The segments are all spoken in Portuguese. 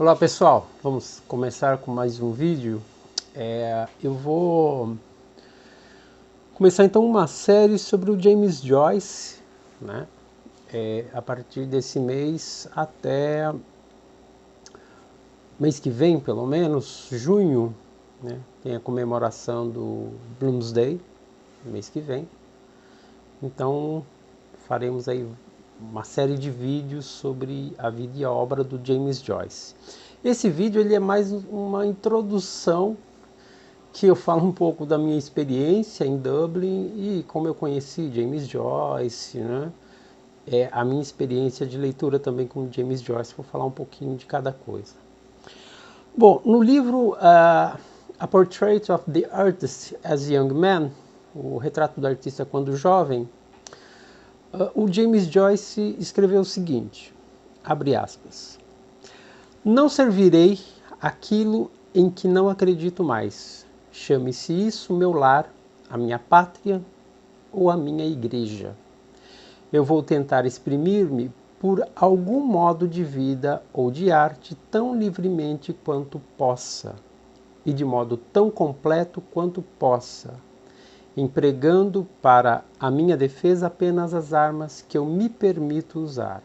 Olá pessoal, vamos começar com mais um vídeo. Eu vou começar então uma série sobre o James Joyce, né? A partir desse mês até mês que vem, pelo menos, junho, né? Tem a comemoração do Bloomsday, mês que vem. Então faremos aí uma série de vídeos sobre a vida e a obra do James Joyce. Esse vídeo ele é mais uma introdução que eu falo um pouco da minha experiência em Dublin e como eu conheci James Joyce, né? A minha experiência de leitura também com James Joyce, vou falar um pouquinho de cada coisa. Bom, no livro A Portrait of the Artist as a Young Man, o retrato do artista quando jovem, o James Joyce escreveu o seguinte, abre aspas, não servirei aquilo em que não acredito mais. Chame-se isso meu lar, a minha pátria ou a minha igreja. Eu vou tentar exprimir-me por algum modo de vida ou de arte tão livremente quanto possa e de modo tão completo quanto possa, empregando para a minha defesa apenas as armas que eu me permito usar: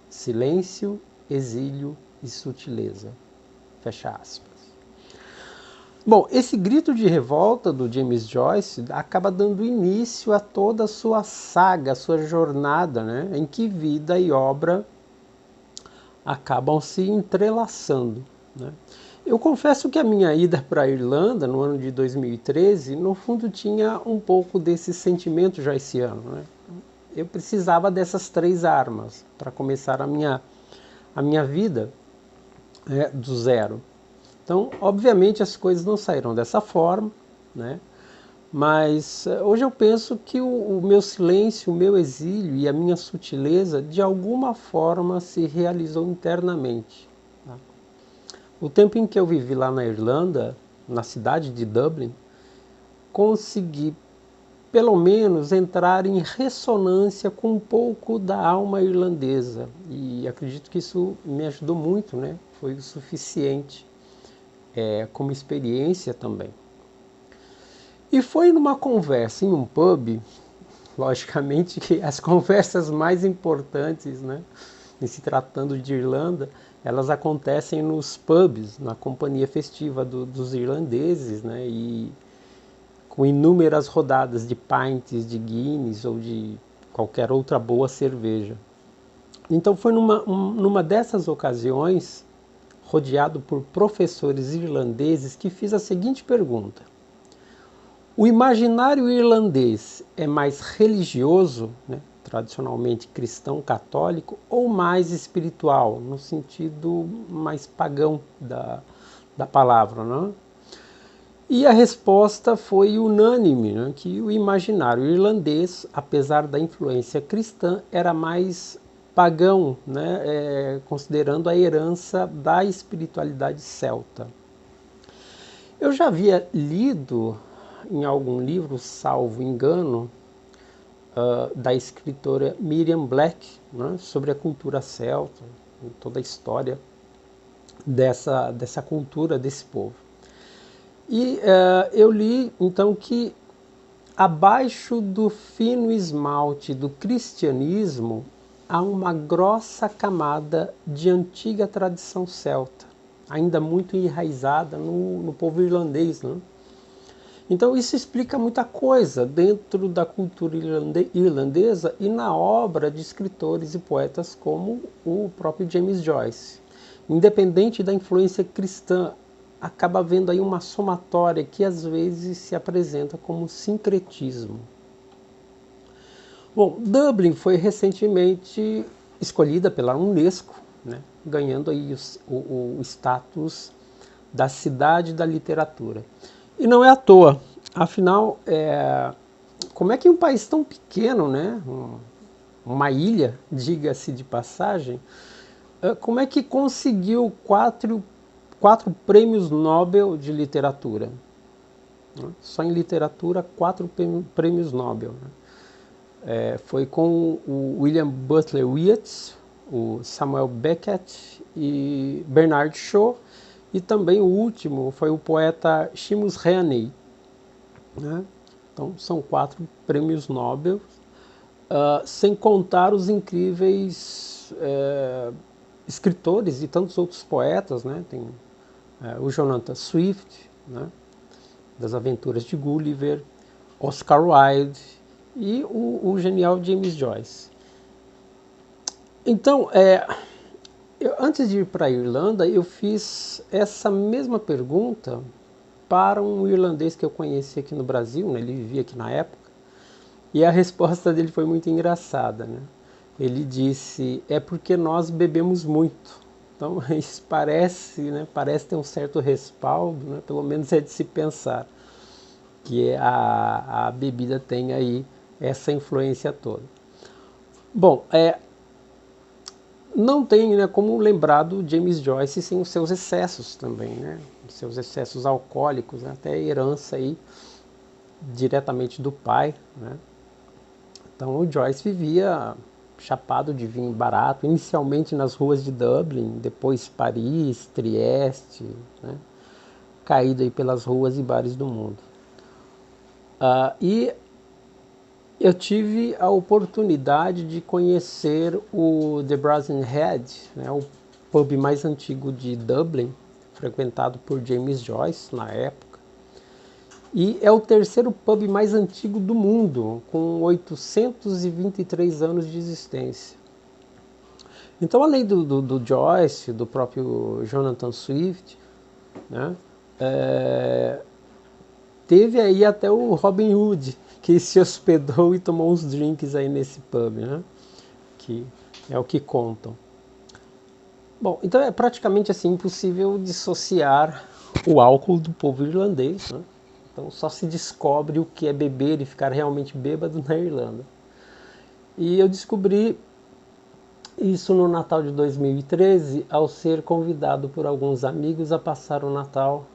silêncio, exílio e sutileza. Fecha aspas. Bom, esse grito de revolta do James Joyce acaba dando início a toda a sua saga, a sua jornada, né, em que vida e obra acabam se entrelaçando. Né? Eu confesso que a minha ida para a Irlanda no ano de 2013, no fundo, tinha um pouco desse sentimento joyciano. Né? Eu precisava dessas três armas para começar a minha vida do zero. Então, obviamente, as coisas não saíram dessa forma, né? Mas hoje eu penso que o meu silêncio, o meu exílio e a minha sutileza, de alguma forma, se realizou internamente. Tá? O tempo em que eu vivi lá na Irlanda, na cidade de Dublin, consegui, pelo menos, entrar em ressonância com um pouco da alma irlandesa. E acredito que isso me ajudou muito, né? Foi o suficiente como experiência também. E foi numa conversa em um pub, logicamente que as conversas mais importantes, né, em se tratando de Irlanda, elas acontecem nos pubs, na companhia festiva dos irlandeses, né, e com inúmeras rodadas de pints, de Guinness ou de qualquer outra boa cerveja. Então foi numa dessas ocasiões, rodeado por professores irlandeses, que fiz a seguinte pergunta: o imaginário irlandês é mais religioso, né, tradicionalmente cristão católico, ou mais espiritual, no sentido mais pagão da palavra? Né? E a resposta foi unânime, né, que o imaginário irlandês, apesar da influência cristã, era mais pagão, né, considerando a herança da espiritualidade celta. Eu já havia lido em algum livro, salvo engano, da escritora Miriam Black, né, sobre a cultura celta, toda a história dessa cultura, desse povo. E eu li então que abaixo do fino esmalte do cristianismo há uma grossa camada de antiga tradição celta, ainda muito enraizada no povo irlandês, né? Então isso explica muita coisa dentro da cultura irlandesa e na obra de escritores e poetas como o próprio James Joyce. Independente da influência cristã, acaba havendo aí uma somatória que às vezes se apresenta como sincretismo. Bom, Dublin foi recentemente escolhida pela Unesco, né, ganhando aí o status da cidade da literatura. E não é à toa, afinal, como é que um país tão pequeno, né, uma ilha, diga-se de passagem, como é que conseguiu quatro prêmios Nobel de literatura? Só em literatura, 4 prêmios Nobel. Né? Foi com o William Butler Yeats, o Samuel Beckett e Bernard Shaw, e também o último foi o poeta Seamus Heaney, né? Então são 4 prêmios Nobel, sem contar os incríveis escritores e tantos outros poetas, né? Tem o Jonathan Swift, né? Das Aventuras de Gulliver, Oscar Wilde e o genial James Joyce. Então, antes de ir para a Irlanda, eu fiz essa mesma pergunta para um irlandês que eu conheci aqui no Brasil, né? Ele vivia aqui na época, e a resposta dele foi muito engraçada, né? Ele disse, é porque nós bebemos muito. Então, isso parece, né, parece ter um certo respaldo, né, pelo menos é de se pensar, que a bebida tem aí essa influência toda. Bom, não tem, né, como lembrar do James Joyce sem os seus excessos também, né, seus excessos alcoólicos, né, até herança aí diretamente do pai, né. Então o Joyce vivia chapado de vinho barato, inicialmente nas ruas de Dublin, depois Paris, Trieste, né, caído aí pelas ruas e bares do mundo. E eu tive a oportunidade de conhecer o The Brazen Head, né, o pub mais antigo de Dublin, frequentado por James Joyce na época. E é o terceiro pub mais antigo do mundo, com 823 anos de existência. Então, além do Joyce, do próprio Jonathan Swift, né, teve aí até o Robin Hood, que se hospedou e tomou uns drinks aí nesse pub, né, que é o que contam. Bom, então é praticamente assim impossível dissociar o álcool do povo irlandês, né? Então só se descobre o que é beber e ficar realmente bêbado na Irlanda. E eu descobri isso no Natal de 2013, ao ser convidado por alguns amigos a passar o Natal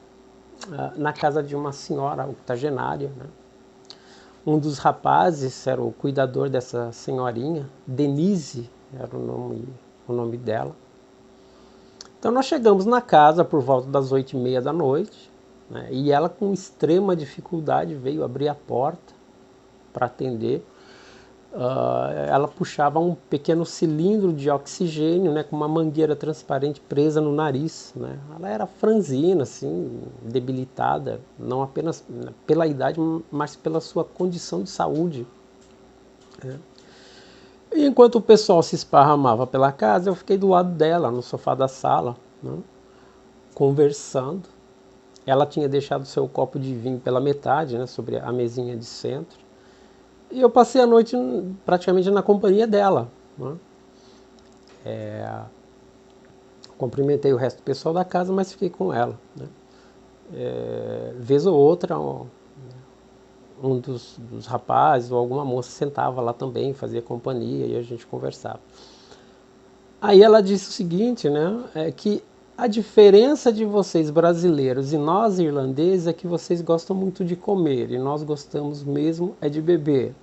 na casa de uma senhora octogenária, né? Um dos rapazes era o cuidador dessa senhorinha, Denise era o nome dela. Então nós chegamos na casa por volta das 8h30 da noite, né, e ela com extrema dificuldade veio abrir a porta para atender. Ela puxava um pequeno cilindro de oxigênio, né, com uma mangueira transparente presa no nariz, né. Ela era franzina, assim, debilitada, não apenas pela idade, mas pela sua condição de saúde, né. E enquanto o pessoal se esparramava pela casa, eu fiquei do lado dela, no sofá da sala, né, conversando. Ela tinha deixado seu copo de vinho pela metade, né, sobre a mesinha de centro. E eu passei a noite praticamente na companhia dela, né. Cumprimentei o resto do pessoal da casa, mas fiquei com ela, né. Vez ou outra, um dos rapazes ou alguma moça sentava lá também, fazia companhia e a gente conversava. Aí ela disse o seguinte, né, que a diferença de vocês brasileiros e nós irlandeses é que vocês gostam muito de comer e nós gostamos mesmo é de beber.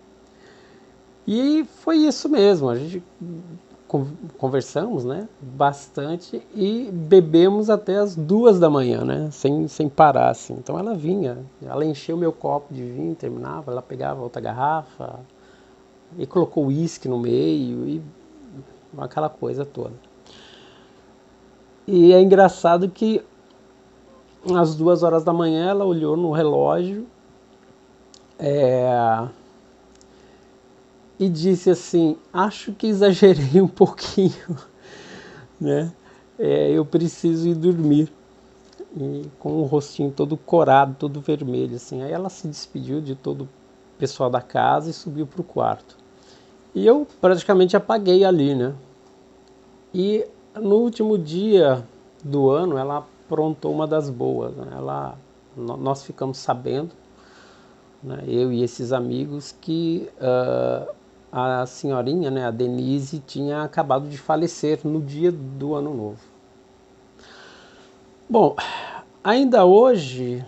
E foi isso mesmo, a gente conversamos, né, bastante e bebemos até as 2 da manhã, né, sem parar, assim. Então ela vinha, ela encheu meu copo de vinho, terminava, ela pegava outra garrafa e colocou uísque no meio e aquela coisa toda. E é engraçado que às 2 horas da manhã ela olhou no relógio e disse assim, acho que exagerei um pouquinho, né? Eu preciso ir dormir. E com o rostinho todo corado, todo vermelho, assim. Aí ela se despediu de todo o pessoal da casa e subiu para o quarto. E eu praticamente apaguei ali, né? E no último dia do ano, ela aprontou uma das boas, né? Nós ficamos sabendo, né, eu e esses amigos, que a senhorinha, né, a Denise, tinha acabado de falecer no dia do Ano Novo. Bom, ainda hoje,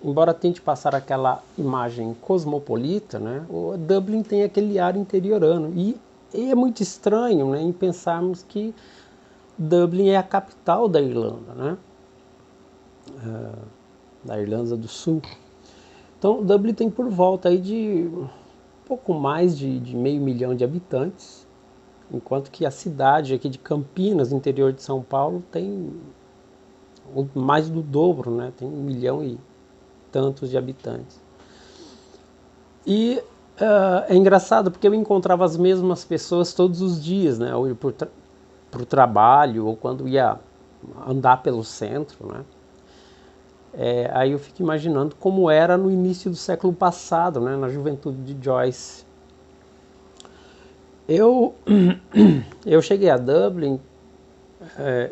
embora tente passar aquela imagem cosmopolita, né, o Dublin tem aquele ar interiorano. E E é muito estranho, né, em pensarmos que Dublin é a capital da Irlanda, né? Da Irlanda do Sul. Então, Dublin tem por volta aí de um pouco mais de meio milhão de habitantes, enquanto que a cidade aqui de Campinas, interior de São Paulo, tem mais do dobro, né? Tem 1 milhão e tantos de habitantes. E é engraçado porque eu encontrava as mesmas pessoas todos os dias, né? Ou para o trabalho, ou quando ia andar pelo centro, né? Aí eu fico imaginando como era no início do século passado, né? Na juventude de Joyce. Eu cheguei a Dublin,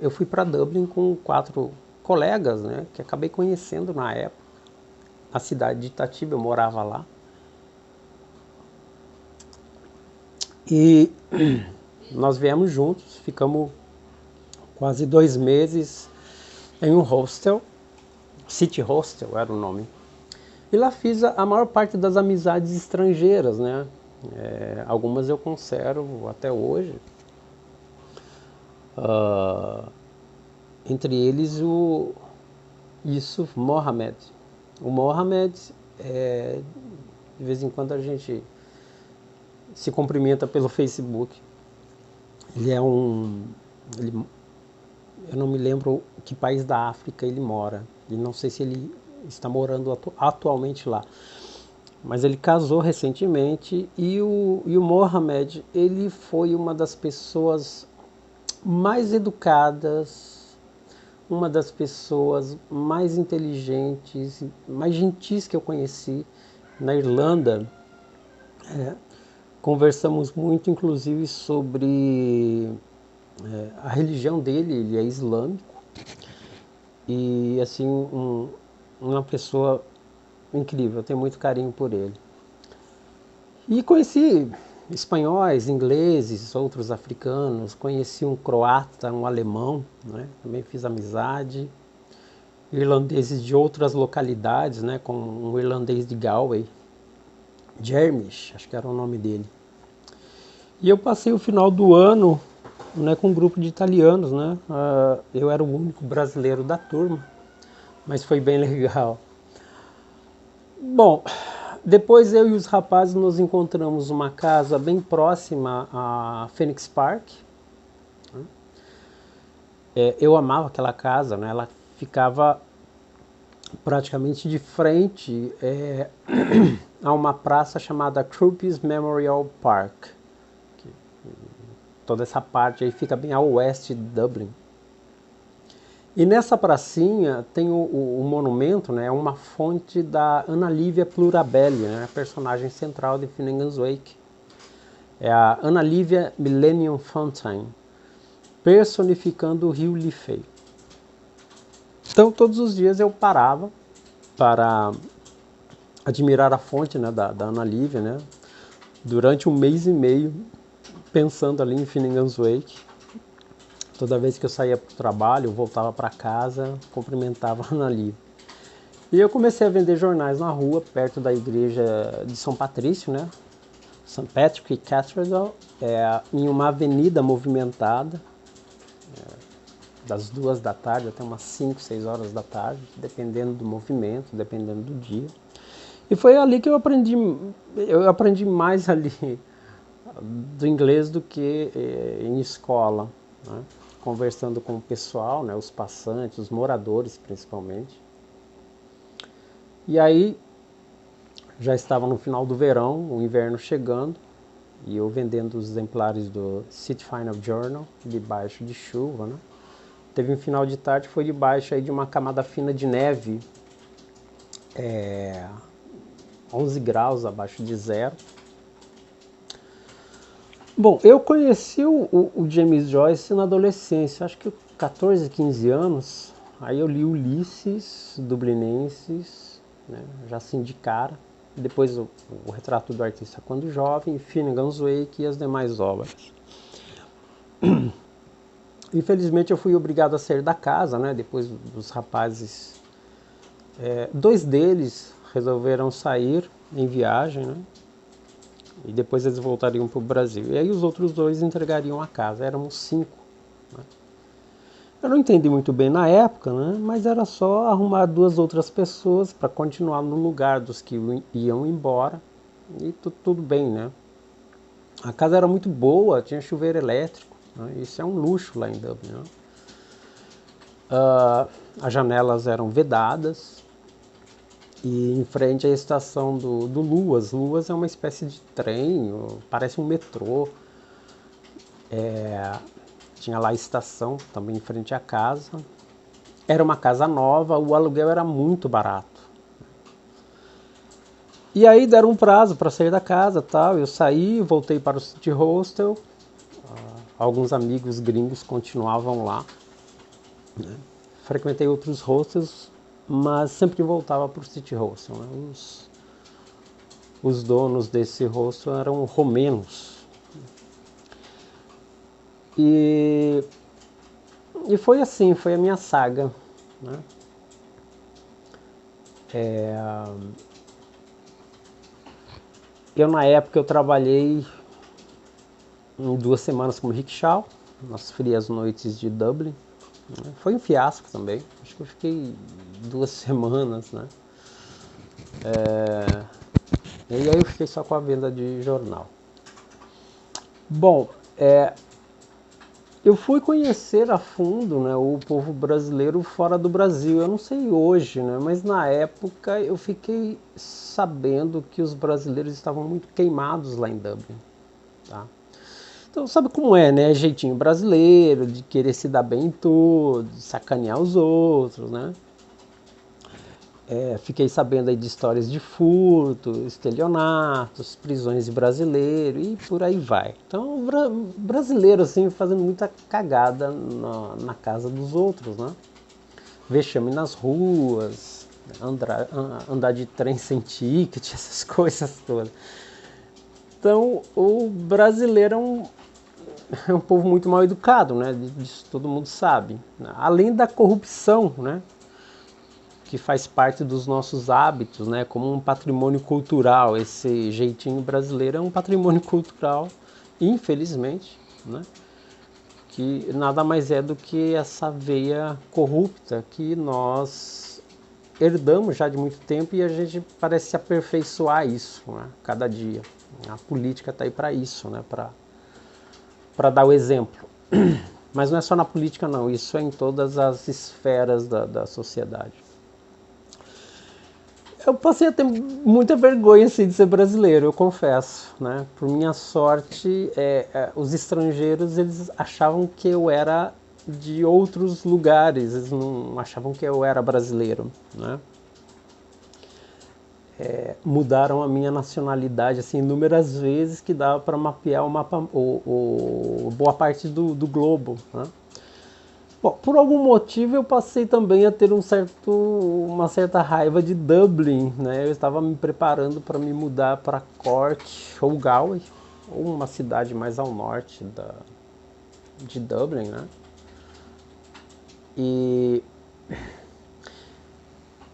eu fui para Dublin com 4 colegas, né? Que acabei conhecendo na época. A cidade de Itatiba, eu morava lá. E nós viemos juntos, ficamos quase 2 meses em um hostel, City Hostel era o nome. E lá fiz a maior parte das amizades estrangeiras, né? Algumas eu conservo até hoje. Entre eles o Yusuf Mohamed. O Mohamed, de vez em quando a gente se cumprimenta pelo Facebook. Eu não me lembro que país da África ele mora. E não sei se ele está morando atualmente lá. Mas ele casou recentemente e o Mohamed, ele foi uma das pessoas mais educadas, uma das pessoas mais inteligentes, mais gentis que eu conheci na Irlanda. Conversamos muito, inclusive, sobre a religião dele, ele é islâmico. E, assim, uma pessoa incrível, eu tenho muito carinho por ele. E conheci espanhóis, ingleses, outros africanos, conheci um croata, um alemão, né? Também fiz amizade. Irlandeses de outras localidades, né? Como um irlandês de Galway, Jermish, acho que era o nome dele. E eu passei o final do ano, né, com um grupo de italianos, né? Eu era o único brasileiro da turma, mas foi bem legal. Bom, depois eu e os rapazes nos encontramos uma casa bem próxima a Phoenix Park. Eu amava aquela casa, né? Ela ficava praticamente de frente a uma praça chamada Crupies Memorial Park. Toda essa parte aí fica bem a oeste de Dublin. E nessa pracinha tem o monumento, né, uma fonte da Ana Lívia Plurabelli, né, a personagem central de Finnegan's Wake. É a Ana Lívia Millennium Fountain, personificando o rio Liffey. Então todos os dias eu parava para admirar a fonte, né, da Ana Lívia, né, durante 1 mês e meio, pensando ali em Finnegan's Wake. Toda vez que eu saía para o trabalho, eu voltava para casa, cumprimentava a Ana Lívia. E eu comecei a vender jornais na rua, perto da igreja de São Patrício, né? St. Patrick Cathedral, em uma avenida movimentada, das 2 da tarde até umas 5, 6 horas da tarde, dependendo do movimento, dependendo do dia. E foi ali que eu aprendi mais ali do inglês do que em escola, né? Conversando com o pessoal, né, os passantes, os moradores principalmente. E aí já estava no final do verão, o inverno chegando, e eu vendendo os exemplares do City Final Journal debaixo de chuva, né? Teve um final de tarde que foi debaixo aí de uma camada fina de neve, 11 graus abaixo de zero. Bom, eu conheci o James Joyce na adolescência, acho que 14, 15 anos. Aí eu li Ulisses, Dublinenses, né, já assim de cara. Depois o Retrato do Artista Quando Jovem, Finnegan's Wake e as demais obras. Infelizmente eu fui obrigado a sair da casa, né, depois dos rapazes. 2 deles resolveram sair em viagem, né? E depois eles voltariam para o Brasil. E aí os outros 2 entregariam a casa. Éramos 5. Né? Eu não entendi muito bem na época, né? Mas era só arrumar 2 outras pessoas para continuar no lugar dos que iam embora. E tudo bem, né? A casa era muito boa, tinha chuveiro elétrico. Né? Isso é um luxo lá em Dublin. Né? As janelas eram vedadas. E em frente à estação do Luas. Luas é uma espécie de trem, parece um metrô. Tinha lá a estação, também em frente à casa. Era uma casa nova, o aluguel era muito barato. E aí deram um prazo para sair da casa, tal. Eu saí, voltei para o City Hostel. Alguns amigos gringos continuavam lá. Né? Frequentei outros hostels, mas sempre voltava para o City Hostel. Né? Os donos desse hostel eram romenos. E foi assim, foi a minha saga. Né? Na época eu trabalhei em 2 semanas como rickshaw, nas frias noites de Dublin. Né? Foi um fiasco também, acho que eu fiquei 2 semanas, né? E aí eu fiquei só com a venda de jornal. Bom, eu fui conhecer a fundo, né, o povo brasileiro fora do Brasil. Eu não sei hoje, né, mas na época eu fiquei sabendo que os brasileiros estavam muito queimados lá em Dublin. Tá? Então sabe como é, né? Jeitinho brasileiro, de querer se dar bem em tudo, de sacanear os outros, né? Fiquei sabendo aí de histórias de furto, estelionatos, prisões de brasileiro e por aí vai. Então, brasileiro assim fazendo muita cagada na casa dos outros, né? Vexame nas ruas, andar de trem sem ticket, essas coisas todas. Então, o brasileiro é um povo muito mal educado, né? Disso todo mundo sabe. Além da corrupção, né? Que faz parte dos nossos hábitos, né, como um patrimônio cultural. Esse jeitinho brasileiro é um patrimônio cultural, infelizmente, né, que nada mais é do que essa veia corrupta que nós herdamos já de muito tempo e a gente parece se aperfeiçoar isso, né, cada dia. A política está aí para isso, né, para dar o exemplo. Mas não é só na política não, isso é em todas as esferas da sociedade. Eu passei a ter muita vergonha assim, de ser brasileiro, eu confesso, né? Por minha sorte, os estrangeiros eles achavam que eu era de outros lugares, eles não achavam que eu era brasileiro, né? Mudaram a minha nacionalidade assim inúmeras vezes que dava para mapear o mapa, boa parte do globo, né? Bom, por algum motivo eu passei também a ter uma certa raiva de Dublin, né? Eu estava me preparando para me mudar para Cork ou Galway, ou uma cidade mais ao norte de Dublin, né? E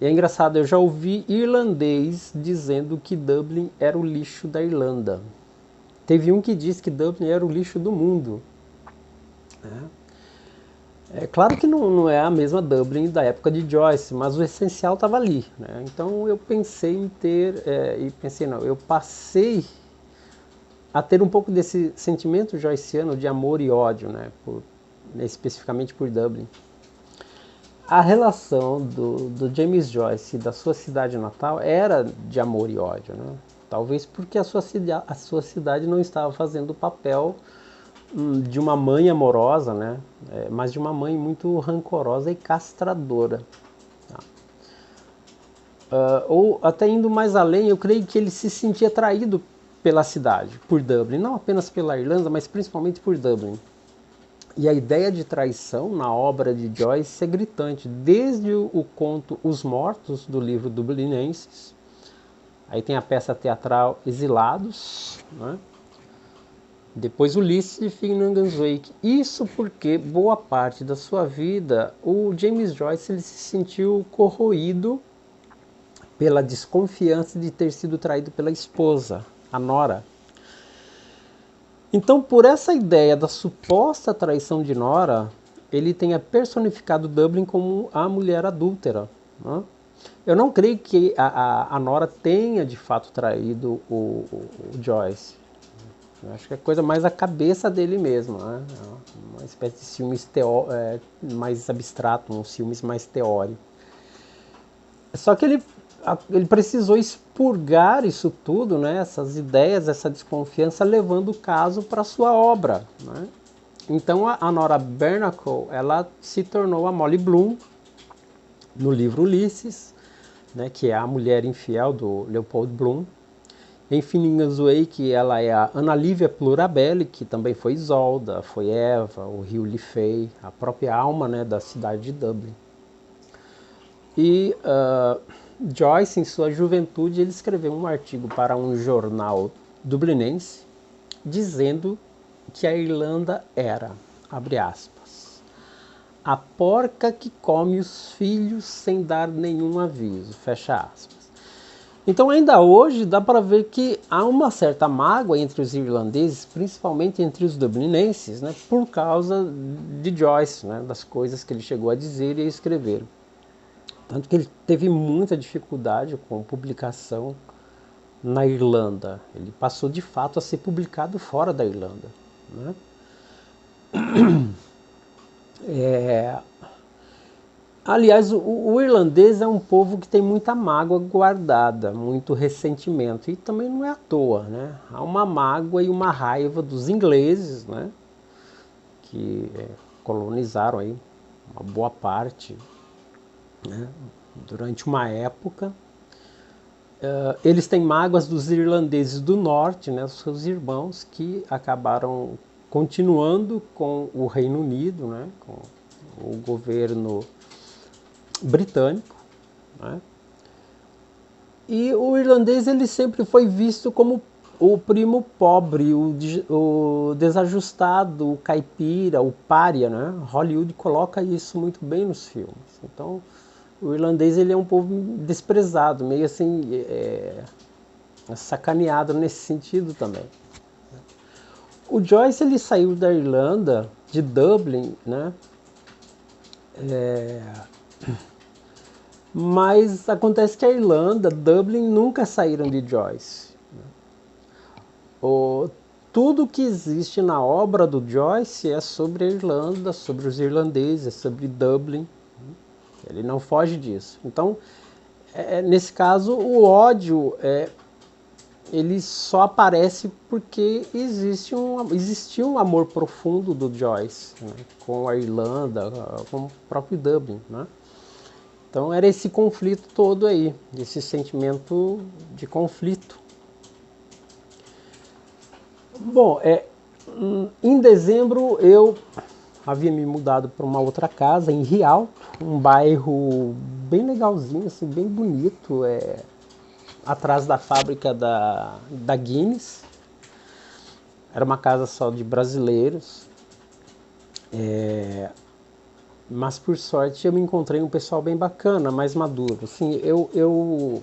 é engraçado, eu já ouvi irlandês dizendo que Dublin era o lixo da Irlanda. Teve um que disse que Dublin era o lixo do mundo, né? É claro que não é a mesma Dublin da época de Joyce, mas o essencial estava ali, né? Então eu pensei em eu passei a ter um pouco desse sentimento joyciano de amor e ódio, né? Especificamente por Dublin. A relação do James Joyce e da sua cidade natal era de amor e ódio, né? Talvez porque a sua cidade não estava fazendo o papel de uma mãe amorosa, né? Mas de uma mãe muito rancorosa e castradora. Tá? Ou até indo mais além, eu creio que ele se sentia atraído pela cidade, por Dublin, não apenas pela Irlanda, mas principalmente por Dublin. E a ideia de traição na obra de Joyce é gritante, desde o conto Os Mortos, do livro Dublinenses, aí tem a peça teatral Exilados, né? Depois Ulisses de Finnegans Wake. Isso porque boa parte da sua vida o James Joyce ele se sentiu corroído pela desconfiança de ter sido traído pela esposa, a Nora. Então, por essa ideia da suposta traição de Nora, ele tenha personificado Dublin como a mulher adúltera, né? Eu não creio que a Nora tenha de fato traído o Joyce. Eu acho que é coisa mais a cabeça dele mesmo, né? Uma espécie de ciúmes mais abstrato, um ciúmes mais teórico. Só que ele precisou expurgar isso tudo, né? Essas ideias, essa desconfiança, levando o caso para sua obra, né? Então a Nora Barnacle, ela se tornou a Molly Bloom no livro Ulisses, né? Que é a mulher infiel do Leopold Bloom. Em Phineas Wake, ela é a Ana Lívia Plurabelli, que também foi Isolda, foi Eva, o Rio Liffey, a própria alma, né, da cidade de Dublin. E Joyce, em sua juventude, ele escreveu um artigo para um jornal dublinense, dizendo que a Irlanda era, abre aspas, a porca que come os filhos sem dar nenhum aviso, fecha aspas. Então, ainda hoje, dá para ver que há uma certa mágoa entre os irlandeses, principalmente entre os dublinenses, né, por causa de Joyce, né, das coisas que ele chegou a dizer e a escrever. Tanto que ele teve muita dificuldade com publicação na Irlanda. Ele passou de fato a ser publicado fora da Irlanda, né? Aliás, o irlandês é um povo que tem muita mágoa guardada, muito ressentimento. E também não é à toa, né? Há uma mágoa e uma raiva dos ingleses, né? Que colonizaram aí uma boa parte, né? Durante uma época. Eles têm mágoas dos irlandeses do norte, né? Os seus irmãos que acabaram continuando com o Reino Unido, né? Com o governo britânico, né? E o irlandês ele sempre foi visto como o primo pobre, o desajustado, o caipira, o pária, né? Hollywood coloca isso muito bem nos filmes. Então, o irlandês ele é um povo desprezado, meio assim, sacaneado nesse sentido também. O Joyce ele saiu da Irlanda, de Dublin, né? Mas acontece que a Irlanda, Dublin, nunca saíram de Joyce. Tudo que existe na obra do Joyce é sobre a Irlanda, sobre os irlandeses, sobre Dublin. Ele não foge disso. Então, nesse caso, o ódio ele só aparece porque existia um amor profundo do Joyce, né, com a Irlanda, com o próprio Dublin, né? Então era esse conflito todo aí, esse sentimento de conflito. Bom, em dezembro eu havia me mudado para uma outra casa em Rialto, um bairro bem legalzinho, assim, bem bonito, atrás da fábrica da Guinness. Era uma casa só de brasileiros. Mas por sorte eu me encontrei um pessoal bem bacana, mais maduro. Assim, eu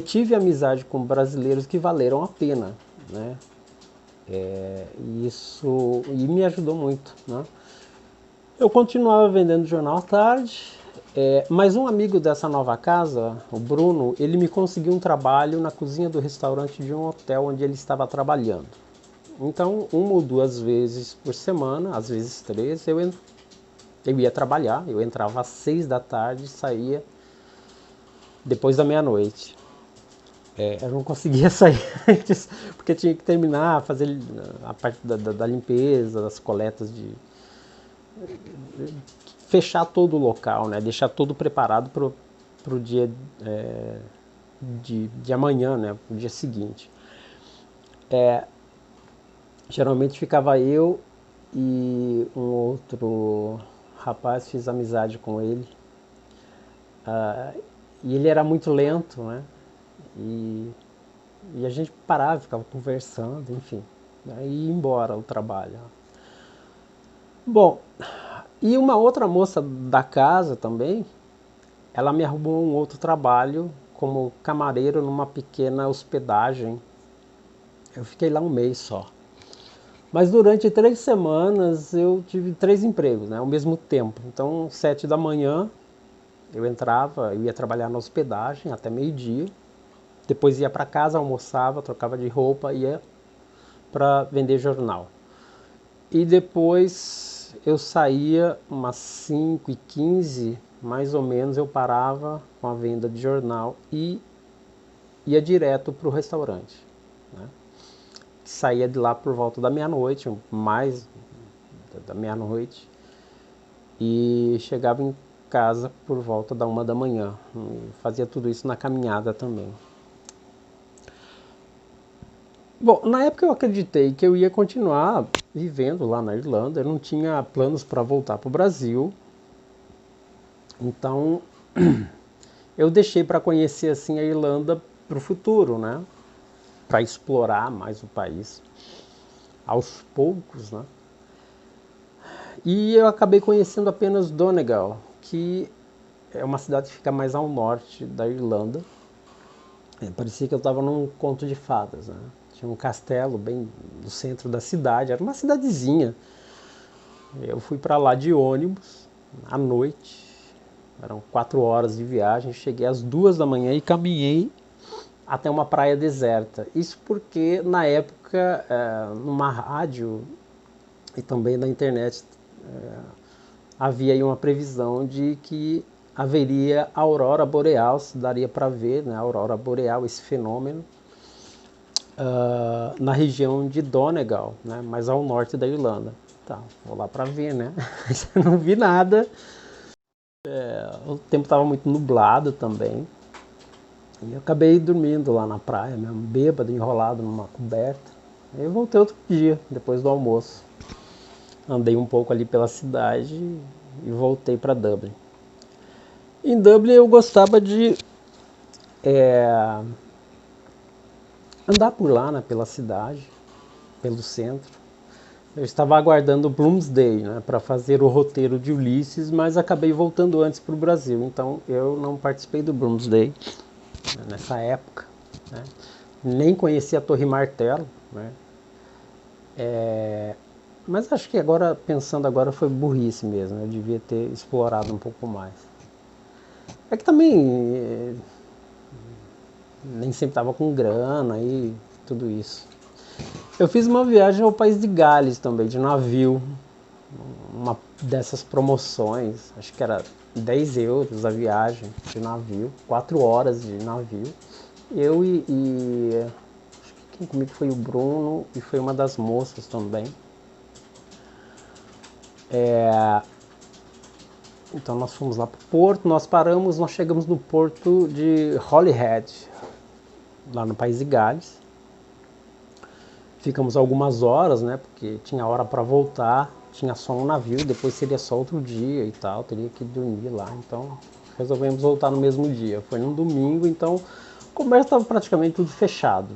tive amizade com brasileiros que valeram a pena, né? Isso e me ajudou muito, né? Eu continuava vendendo jornal à tarde, mas um amigo dessa nova casa, o Bruno, ele me conseguiu um trabalho na cozinha do restaurante de um hotel onde ele estava trabalhando. Então, uma ou duas vezes por semana, às vezes três, eu ia trabalhar. Eu entrava às 6 da tarde e saía depois da meia-noite. Eu não conseguia sair antes, porque tinha que terminar, fazer a parte da limpeza, das coletas fechar todo o local, né? Deixar tudo preparado para o dia de amanhã, né? Para o dia seguinte. Geralmente ficava eu e um outro rapaz, fiz amizade com ele. E ele era muito lento, né? E a gente parava, ficava conversando, enfim. Aí ia embora o trabalho. Bom, e uma outra moça da casa também, ela me arrumou um outro trabalho como camareiro numa pequena hospedagem. Eu fiquei lá um mês só. Mas durante 3 semanas eu tive 3 empregos, né, ao mesmo tempo. Então, 7 da manhã eu entrava, eu ia trabalhar na hospedagem até meio-dia. Depois ia para casa, almoçava, trocava de roupa, ia para vender jornal. E depois eu saía umas 5h15, mais ou menos, eu parava com a venda de jornal e ia direto para o restaurante, né? Saía de lá por volta da meia-noite, mais da meia-noite, e chegava em casa por volta da 1 da manhã. E fazia tudo isso na caminhada também. Bom, na época eu acreditei que eu ia continuar vivendo lá na Irlanda, eu não tinha planos para voltar para o Brasil, então eu deixei para conhecer assim a Irlanda para o futuro, né? Para explorar mais o país aos poucos, né? E eu acabei conhecendo apenas Donegal, que é uma cidade que fica mais ao norte da Irlanda. Parecia que eu estava num conto de fadas, né? Tinha um castelo bem no centro da cidade, era uma cidadezinha. Eu fui para lá de ônibus à noite, eram 4 horas de viagem, cheguei às 2 da manhã e caminhei até uma praia deserta. Isso porque na época, numa rádio e também na internet, havia aí uma previsão de que haveria aurora boreal, se daria para ver, né, a aurora boreal, esse fenômeno, na região de Donegal, né, mais ao norte da Irlanda. Tá, vou lá para ver, né? Não vi nada. O tempo estava muito nublado também. E eu acabei dormindo lá na praia, mesmo, bêbado, enrolado numa coberta. Aí eu voltei outro dia, depois do almoço. Andei um pouco ali pela cidade e voltei para Dublin. Em Dublin eu gostava de andar por lá, né, pela cidade, pelo centro. Eu estava aguardando o Bloomsday, né, para fazer o roteiro de Ulisses, mas acabei voltando antes para o Brasil, então eu não participei do Bloomsday, né, nessa época, né. Nem conheci a Torre Martelo, né. Mas acho que agora, pensando agora, foi burrice mesmo, eu devia ter explorado um pouco mais. É que também nem sempre estava com grana e tudo isso. Eu fiz uma viagem ao país de Gales também, de navio, uma dessas promoções, acho que era 10 euros a viagem de navio, 4 horas de navio. Eu acho que quem comigo foi o Bruno e foi uma das moças também. Então nós fomos lá para o porto, nós chegamos no porto de Holyhead, lá no país de Gales. Ficamos algumas horas, né, porque tinha hora para voltar, tinha só um navio, depois seria só outro dia e tal, teria que dormir lá, então resolvemos voltar no mesmo dia. Foi num domingo, então o comércio estava praticamente tudo fechado.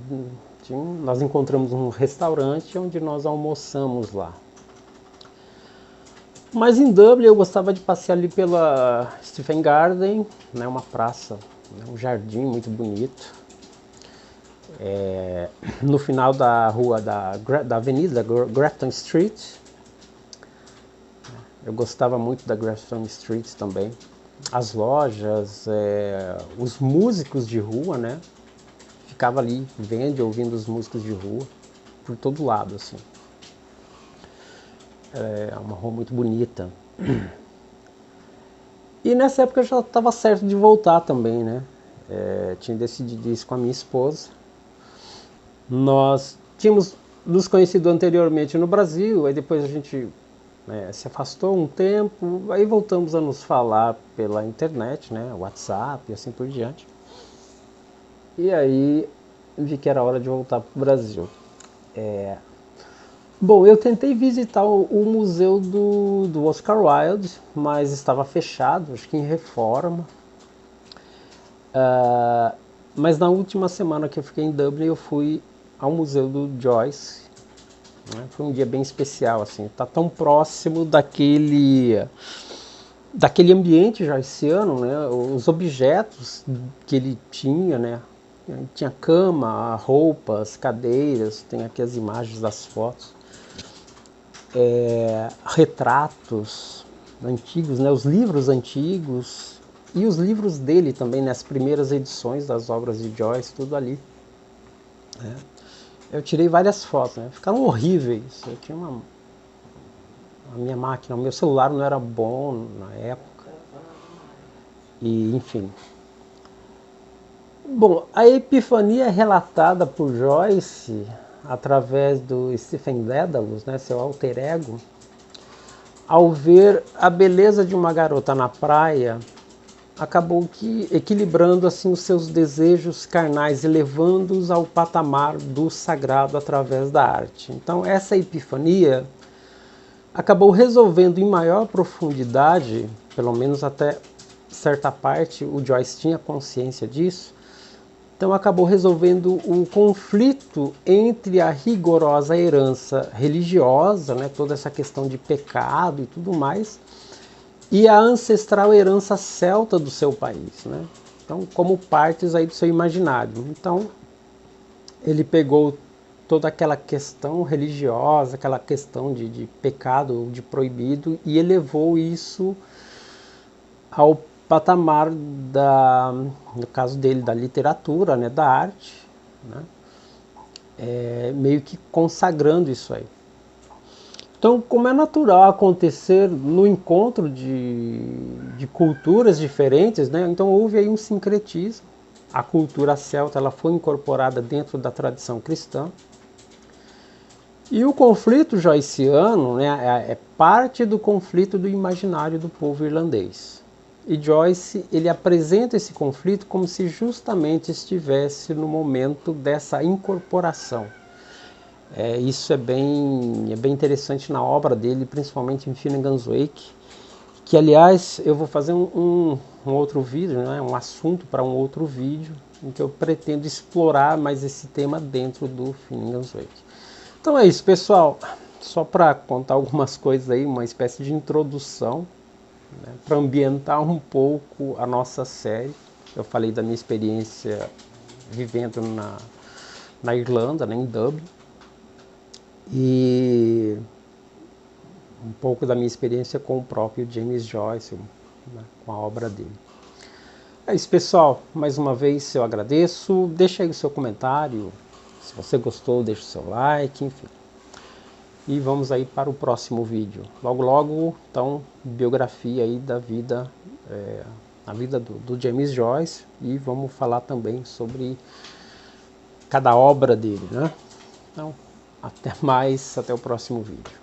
Nós encontramos um restaurante onde nós almoçamos lá. Mas em Dublin eu gostava de passear ali pela Stephen Garden, né, uma praça, né, um jardim muito bonito. No final da rua da avenida Grafton Street. Eu gostava muito da Grafton Street também. As lojas, os músicos de rua, né? Ficava ali vendo e ouvindo os músicos de rua por todo lado, assim. É uma rua muito bonita. E nessa época eu já estava certo de voltar também, né? Tinha decidido isso com a minha esposa. Nós tínhamos nos conhecido anteriormente no Brasil, aí depois a gente se afastou um tempo, aí voltamos a nos falar pela internet, né, WhatsApp e assim por diante. E aí vi que era hora de voltar para o Brasil. Bom, eu tentei visitar o museu do Oscar Wilde, mas estava fechado, acho que em reforma. Mas na última semana que eu fiquei em Dublin, eu fui ao museu do Joyce, né? Foi um dia bem especial, assim, tá tão próximo daquele ambiente joyciano, né? Os objetos que ele tinha, né? Tinha cama, roupas, cadeiras, tem aqui as imagens das fotos. retratos antigos, né, os livros antigos e os livros dele também, nas primeiras edições das obras de Joyce, tudo ali. Né? Eu tirei várias fotos, né? Ficaram horríveis. Eu tinha a minha máquina, o meu celular não era bom na época. E, enfim. Bom, a epifania é relatada por Joyce através do Stephen Dedalus, né, seu alter ego, ao ver a beleza de uma garota na praia, acabou que equilibrando assim os seus desejos carnais e levando-os ao patamar do sagrado através da arte. Então essa epifania acabou resolvendo em maior profundidade, pelo menos até certa parte o Joyce tinha consciência disso, então acabou resolvendo o conflito entre a rigorosa herança religiosa, né, toda essa questão de pecado e tudo mais, e a ancestral herança celta do seu país, né? Então, como partes aí do seu imaginário. Então, ele pegou toda aquela questão religiosa, aquela questão de pecado, de proibido, e elevou isso ao patamar no caso dele, da literatura, né, da arte, né? Meio que consagrando isso aí. Então, como é natural acontecer no encontro de culturas diferentes, né? Então houve aí um sincretismo. A cultura celta ela foi incorporada dentro da tradição cristã. E o conflito joyciano, né, é parte do conflito do imaginário do povo irlandês. E Joyce ele apresenta esse conflito como se justamente estivesse no momento dessa incorporação. Isso é bem interessante na obra dele, principalmente em Finnegan's Wake, que aliás eu vou fazer um outro vídeo, né, um assunto para um outro vídeo, em que eu pretendo explorar mais esse tema dentro do Finnegan's Wake. Então é isso, pessoal, só para contar algumas coisas aí, uma espécie de introdução, né, para ambientar um pouco a nossa série. Eu falei da minha experiência vivendo na Irlanda, né, em Dublin, e um pouco da minha experiência com o próprio James Joyce, né, com a obra dele. É isso, pessoal. Mais uma vez eu agradeço. Deixa aí o seu comentário. Se você gostou, deixa o seu like, enfim. E vamos aí para o próximo vídeo. Logo, logo, então, biografia aí da vida, a vida do James Joyce. E vamos falar também sobre cada obra dele, né? Então, até mais, até o próximo vídeo.